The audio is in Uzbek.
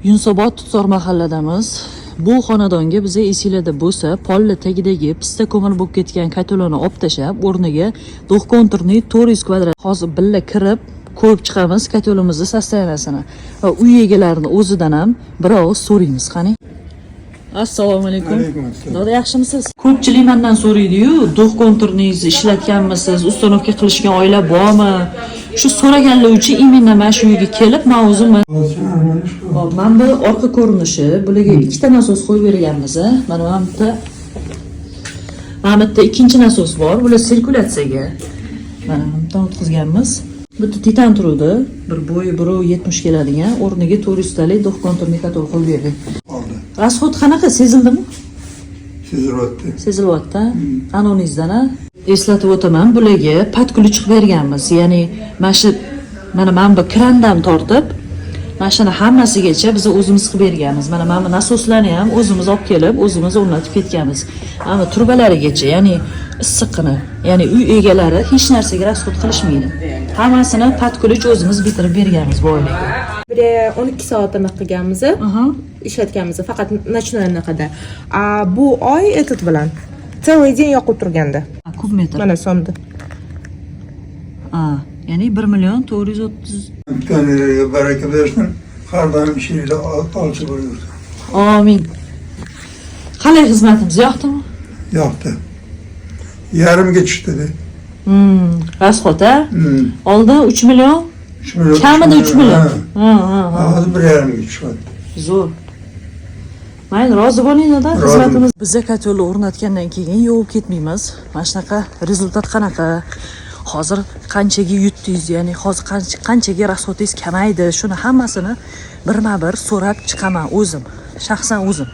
Yunusobod Tutzor mahalladamiz. Bu xonadonga biza esinglarda bo'lsa, polli tagidagi pista ko'mir bo'lib ketgan koteloni olib tashab, o'rniga do'xkonturni 400 kvadrat hozir billa kirib ko'rib chiqamiz kotelimizni sostoyaniyasini va uy egalarini o'zidan ham biroz so'raymiz, qani. Assalomu alaykum. Do'da, yaxshimisiz? Ko'pchilik mendan so'raydi-yu, do'xkonturningizni ishlatganmisiz, ustanovka qilishgan oila bormi? Shu so'raganlar uchun imенно mana shu yerga kelib, men o'zim hop, mana bu orqa ko'rinishi, bularga ikkita nasos qo'yib berganmiz. Mana bu yerda ikkinchi nasos bor, bular sirkulyatsiyaga. Mana bundan o'tkazganmiz. Bitta titan turuvdi, bir bo'yi 1.70 keladigan, o'rniga 400 talik do'xkonturni katel qo'yib berdik. Rasxod qanaqa, sezildimi? Sezilyapti. Sezilyapti. Anoningizdan eslatib o'taman, bularga podключ berganmiz. Ya'ni mana bu krandan tortib, mashina hammasigacha biz o'zimiz qilib berganmiz. Mana bu nasoslarni ham o'zimiz olib kelib, o'zimiz o'rnatib ketganmiz. Mana turbalarigacha, ya'ni issiqini, ya'ni uy egalari hech narsaga rasxod qilishmaydi. Hammasini podключ o'zimiz bitirib berganmiz bu oilaga. 12 soat anaqa qilganmiz. Ishlatganmiz faqat nочной anaqada. Bu oy etit bilan целый день yoqib turganda. Kub metr. Mana so'mdi. Ya'ni 1.430 Imkoniyatlarga baraka bersin. Har doim ishingizda olchi bo'laversin. Amin. Qalay xizmatimiz yoqdimi? Yoqdi. Yarimga tushdi. Rasxod-a? Oldin 3 million. 3 million. Kamida 3 million. Hozir 1.5 ga tushdi. Zo'r. Mayli, rozi bo'ling-da xizmatimiz. Biz kotelni o'rnatgandan keyin yovib ketmaymiz. Mana shunaqa rezultat qanaqa? Hozir qanchaga yutdingiz, ya'ni hozir qanchaga rasxodingiz kamaydi, shuni hammasini birma-bir so'rab chiqaman o'zim, shaxsan o'zim.